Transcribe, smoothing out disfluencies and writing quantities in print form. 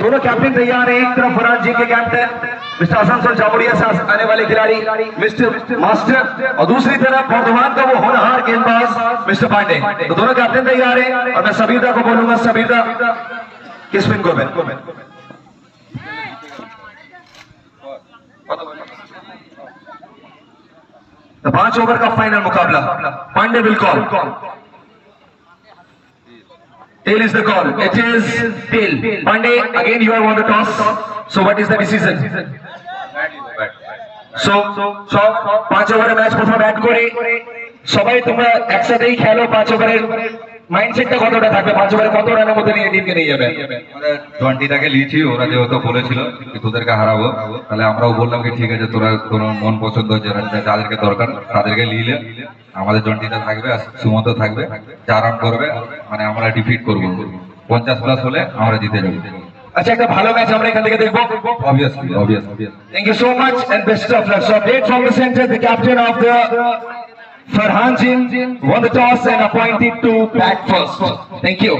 दोनों कैप्टन तैयार हैं। एक तरफ फरहान जी के कैप्टन मिस्टर आसनसोल जामुड़िया से आने वाले खिलाड़ी मिस्टर मास्टर, और दूसरी तरफ बर्धमान का वो होनहार गेंदबाज मिस्टर पांडे। तो दोनों कैप्टन तैयार हैं और मैं सबीरदा को बोलूंगा, सबीरदा किस स्पिन को मैं तो 5 ओवर का फाइनल मुकाबला। Pandey will call. Tail is the call. It is tail. Pandey, again you have won the toss. So what is the decision? So 5 ওভারের ম্যাচ প্রথমে ব্যাট করে সবাই তোমরা একসাথেই খেলো। 5 ওভারের মাইন্ডসেটটা কতটা থাকবে? 5 ওভারে কত রানের মধ্যে নিয়ে টিমকে নিয়ে যাবে? আমরা 20টাকে লিখছি, ওরা যেহেতু বলেছিল যে তোদেরকে হারাবো, তাহলে আমরাও বললাম কি ঠিক আছে, তোরা কোনো মন পছন্দ যাদেরকে দরকার তাদেরকে নিলে আমাদের 20টা থাকবে, সুমন্ত থাকবে, 4 রান করবে, মানে আমরা ডিফিট করবো। 50+ হলে আমরা জিতে যাবো। আচ্ছা, একটা ভালো ম্যাচ আমরা এখান থেকে দেখবো। Obviously. Thank you so much and best of luck. So update from the center, the captain of the Farhan Jin won the toss and appointed to bat first. Thank you.